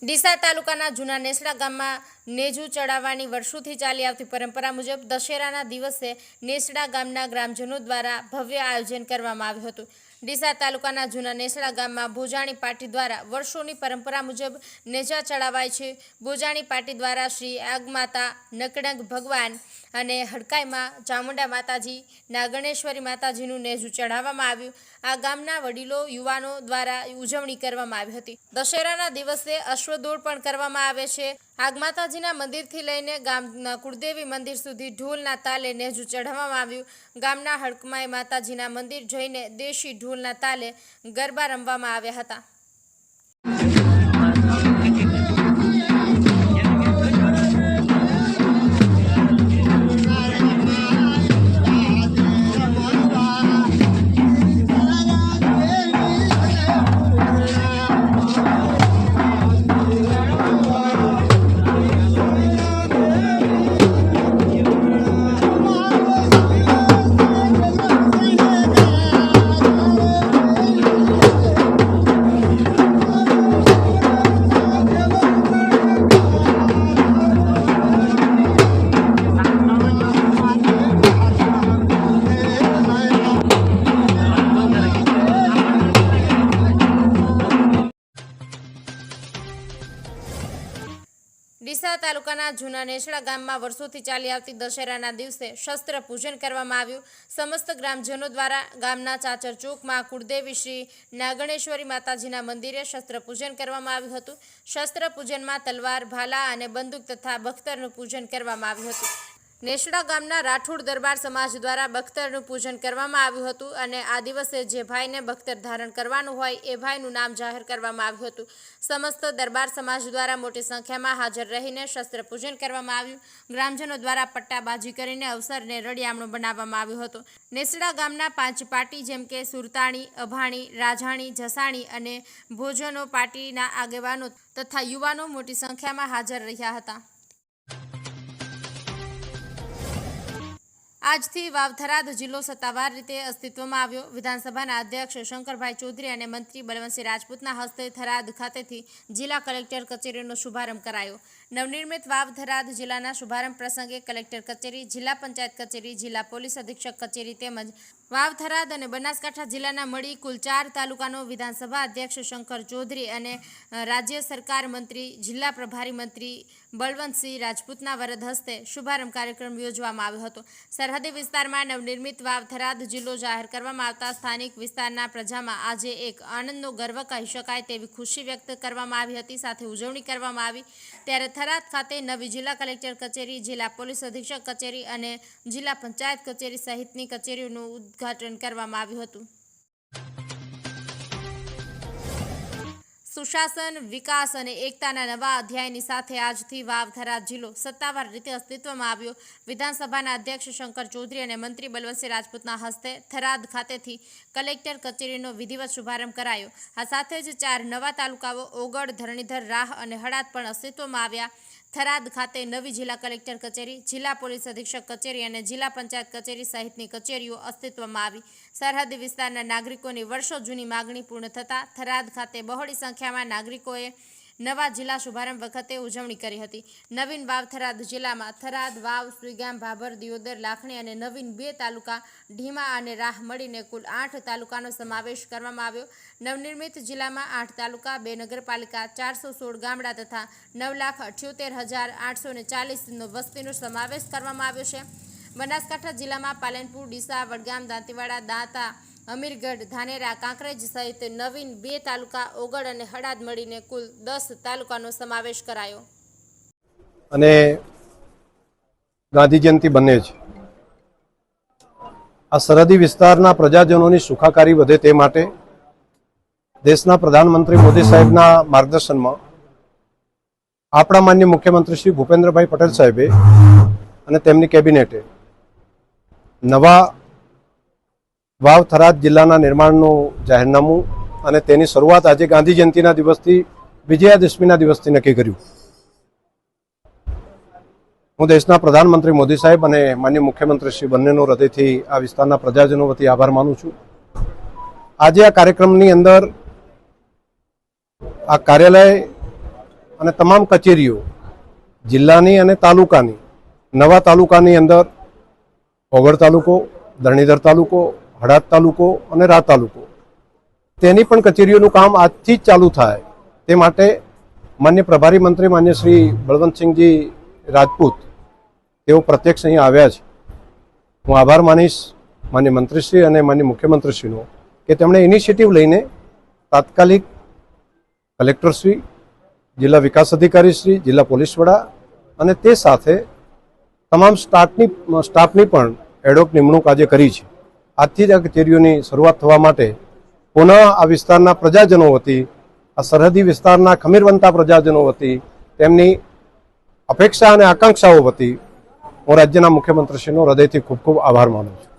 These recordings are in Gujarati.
ડીસા તાલુકાના જૂના નેસડા ગામમાં નેજુ ચડાવવાની વર્ષોથી ચાલી આવતી પરંપરા મુજબ દશેરાના દિવસે નેસડા ગામના ગ્રામજનો દ્વારા ભવ્ય આયોજન કરવામાં આવ્યું હતું। ડીસા તાલુકાના જૂના નેસડા ગામમાં ભોજાણી પાટી દ્વારા વર્ષોની પરંપરા મુજબ નેજા ચડાવાય છે। ભોજાણી પાટી દ્વારા શ્રી આગમાતા, નકડંગ ભગવાન અને હડકાઈમાં ચામુંડા માતાજી, નાગણેશ્વરી માતાજીનું નેજુ ચઢાવવામાં આવ્યું। આ ગામના વડીલો યુવાનો દ્વારા ઉજવણી કરવામાં આવી હતી। દશેરાના દિવસે અશ્વદોડ પણ કરવામાં આવે છે। આગમાતાજીના મંદિરથી લઈને ગામના કુળદેવી મંદિર સુધી ઢોલના તાલે નેજુ ચઢાવવામાં આવ્યું। ગામના હડકમાઈ માતાજીના મંદિર જઈને દેશી ઢોલના તાલે ગરબા રમવામાં આવ્યા હતા। ડીસા તાલુકાના જૂના નેસડા ગામમાં વર્ષોથી ચાલી આવતી દશેરાના દિવસે શસ્ત્ર પૂજન કરવામાં આવ્યું। સમસ્ત ગ્રામજનો દ્વારા ગામના ચાચર ચોકમાં કુળદેવી શ્રી નાગણેશ્વરી માતાજીના મંદિરે શસ્ત્ર પૂજન કરવામાં આવ્યું હતું। શસ્ત્ર પૂજનમાં તલવાર, ભાલા અને બંદૂક તથા બખ્તરનું પૂજન કરવામાં આવ્યું હતું। નેસડા ગામના રાઠોડ દરબાર સમાજ દ્વારા બખ્તરનું પૂજન કરવામાં આવ્યું હતું અને આ દિવસે જે ભાઈને બખ્તર ધારણ કરવાનું હોય એ ભાઈનું નામ જાહેર કરવામાં આવ્યું હતું। સમસ્ત દરબાર સમાજ દ્વારા મોટી સંખ્યામાં હાજર રહીને શસ્ત્ર પૂજન કરવામાં આવ્યું। ગ્રામજનો દ્વારા પટ્ટાબાજી કરીને અવસરને રળિયામણું બનાવવામાં આવ્યું હતું। નેસડા ગામના 5 પાટી જેમ કે સુરતાણી, અભાણી, રાજાણી, જસાણી અને ભોજનો પાટીના આગેવાનો તથા યુવાનો મોટી સંખ્યામાં હાજર રહ્યા હતા। આજથી વાવથરાદ જિલ્લો સત્તાવાર રીતે અસ્તિત્વમાં આવ્યો। વિધાનસભાના અધ્યક્ષ શંકરભાઈ ચૌધરી અને મંત્રી બલવંતસિંહ રાજપૂતના હસ્તે થરાદ ખાતેથી જિલ્લા કલેક્ટર કચેરીનો શુભારંભ કરાયો। નવનિર્મિત વાવથરાદ જિલ્લાના શુભારંભ પ્રસંગે કલેક્ટર કચેરી, જિલ્લા પંચાયત કચેરી, જિલ્લા પોલીસ અધિક્ષક કચેરી તેમજ વાવથરાદ અને બનાસકાંઠા જિલ્લાના મળી કુલ 4 તાલુકાનો વિધાનસભા અધ્યક્ષ શંકર ચૌધરી અને રાજ્ય સરકાર મંત્રી, જિલ્લા પ્રભારી મંત્રી બલવંતસિંહ રાજપૂતના વરદ હસ્તે શુભારંભ કાર્યક્રમ યોજવામાં આવ્યો હતો। સરહદી વિસ્તારમાં નવનિર્મિત વાવથરાદ જિલ્લો જાહેર કરવામાં આવતા સ્થાનિક વિસ્તારના પ્રજામાં આજે એક આનંદનો ગર્વ કહી શકાય તેવી ખુશી વ્યક્ત કરવામાં આવી હતી, સાથે ઉજવણી કરવામાં આવી। ત્યારે થરાદ ખાતે નવી જિલ્લા કલેક્ટર કચેરી, જિલ્લા પોલીસ અધિક્ષક કચેરી અને જિલ્લા પંચાયત કચેરી સહિતની કચેરીઓનું ઉદ્ઘાટન કરવામાં આવ્યું હતું। સુશાસન, વિકાસ અને એકતાના નવા અધ્યાયની સાથે આજથી વાવથરાદ જિલ્લો સત્તાવાર રીતે અસ્તિત્વમાં આવ્યો। વિધાનસભાના અધ્યક્ષ શંકર ચૌધરી અને મંત્રી બલવંતસિંહ રાજપૂતના હસ્તે થરાદ ખાતેથી કલેક્ટર કચેરીનો વિધિવત શુભારંભ કરાયો। આ સાથે જ 4 નવા તાલુકાઓ ઓગળ, ધરણીધર, રાહ અને હળાદ પણ અસ્તિત્વમાં આવ્યા। થરાદ ખાતે નવી જિલ્લા કલેક્ટર કચેરી, જિલ્લા પોલીસ અધિક્ષક કચેરી અને જિલ્લા પંચાયત કચેરી સહિતની કચેરીઓ અસ્તિત્વમાં આવી। સરહદી વિસ્તારના નાગરિકોની વર્ષો જૂની માગણી પૂર્ણ થતાં થરાદ ખાતે બહોળી સંખ્યામાં નાગરિકોએ નવા જિલ્લા શુભારંભ વખતે ઉજવણી કરી હતી। નવીન વાવથરાદ જિલ્લામાં થરાદ, વાવ, સુઈગામ, ભાભર, દિયોદર, લાખણી અને નવીન 2 તાલુકા ઢીમા અને રાહ મળીને કુલ 8 તાલુકાનો સમાવેશ કરવામાં આવ્યો। નવનિર્મિત જિલ્લામાં 8 તાલુકા, 2 નગરપાલિકા, 416 ગામડા તથા 9,78,840 વસ્તીનો સમાવેશ કરવામાં આવ્યો છે। બનાસકાંઠા જિલ્લામાં પાલનપુર, ડીસા, વડગામ, દાંતીવાડા, દાંતા, અમીરગઢ, ધાનેરા, કાંકરેજ સહિત નવીન 2 તાલુકા ઓગળ અને હળાદ મળીને કુલ 10 તાલુકાનો સમાવેશ કરાયો। અને ગાંધી જયંતિ બને છે। આ સરહદી વિસ્તારના પ્રજાજનોની સુખાકારી વધે તે માટે દેશના પ્રધાનમંત્રી મોદી સાહેબના માર્ગદર્શનમાં આપણા માનનીય મુખ્યમંત્રી શ્રી ભૂપેન્દ્રભાઈ પટેલ સાહેબે અને તેમની કેબિનેટે નવા વાવથરાદ જિલ્લાના નિર્માણનું જાહેરનામું અને તેની શરૂઆત આજે ગાંધી જયંતિના દિવસથી, વિજયાદશમીના દિવસથી નક્કી કર્યું। હું દેશના પ્રધાનમંત્રી મોદી સાહેબ અને માનનીય મુખ્યમંત્રી શ્રી બંનેનો હૃદયથી આ વિસ્તારના પ્રજાજનો વતી આભાર માનું છું। આજે આ કાર્યક્રમની અંદર આ કાર્યાલય અને તમામ કચેરીઓ જિલ્લાની અને તાલુકાની, નવા તાલુકાની અંદર ઓગળ તાલુકો, ધરણીધર તાલુકો, હળાદ તાલુકો અને રા તાલુકો, તેની પણ કચેરીઓનું કામ આજથી જ ચાલુ થાય તે માટે માન્ય પ્રભારી મંત્રી માન્ય શ્રી બળવંતસિંહજી રાજપૂત તેઓ પ્રત્યક્ષ અહીં આવ્યા છે. હું આભાર માનીશ માન્ય મંત્રીશ્રી અને માન્ય મુખ્યમંત્રીશ્રીનો કે તેમણે ઇનિશિયેટિવ લઈને તાત્કાલિક કલેક્ટરશ્રી, જિલ્લા વિકાસ અધિકારીશ્રી, જિલ્લા પોલીસ વડા અને તે સાથે તમામ સ્ટાફની પણ એડહોક નિમણૂક આજે કરી છે. આજથી જ આ કચેરીઓની શરૂઆત થવા માટે પુનઃ આ વિસ્તારના પ્રજાજનો વતી, આ સરહદી વિસ્તારના ખમીરવંતા પ્રજાજનો વતી, તેમની અપેક્ષા અને આકાંક્ષાઓ વતી હું રાજ્યના મુખ્યમંત્રીશ્રીનો હૃદયથી ખૂબ ખૂબ આભાર માનું છું.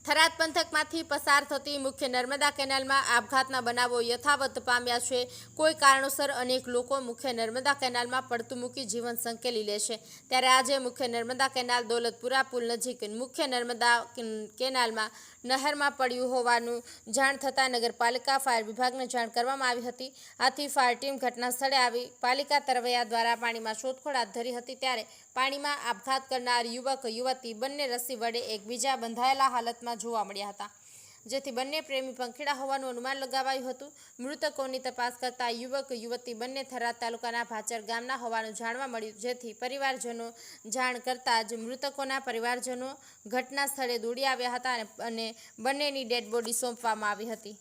થરાદ પંથકમાંથી પસાર થતી મુખ્ય નર્મદા કેનાલમાં આપઘાતના બનાવો યથાવત પામ્યા છે. કોઈ કારણોસર અનેક લોકો મુખ્ય નર્મદા કેનાલમાં પડતું મૂકી જીવન સંકેલી લે છે. ત્યારે આજે મુખ્ય નર્મદા કેનાલ દોલતપુરા પુલ નજીક મુખ્ય નર્મદા કેનાલમાં નહેરમાં પડ્યું હોવાનું જાણ થતાં નગરપાલિકા ફાયર વિભાગને જાણ કરવામાં આવી હતી. આથી ફાયર ટીમ ઘટના સ્થળે આવી પાલિકા તરવૈયા દ્વારા પાણીમાં શોધખોળ હાથ ધરી હતી. ત્યારે પાણીમાં આપઘાત કરનાર યુવક યુવતી બંને રસ્સી વડે એકબીજા બંધાયેલા હાલતમાં જોવા મળ્યા હતા, જેથી બંને પ્રેમી પંખીડા હોવાનું અનુમાન લગાવાયું હતું. મૃતકોની તપાસ કરતા યુવક યુવતી બંને થરાદ તાલુકાના ભાચર ગામના હોવાનું જાણવા મળ્યું, જેથી પરિવારજનો જાણ કરતા જ મૃતકોના પરિવારજનો ઘટના સ્થળે દોડી આવ્યા હતા અને બંનેની ડેડ બોડી સોંપવામાં આવી હતી.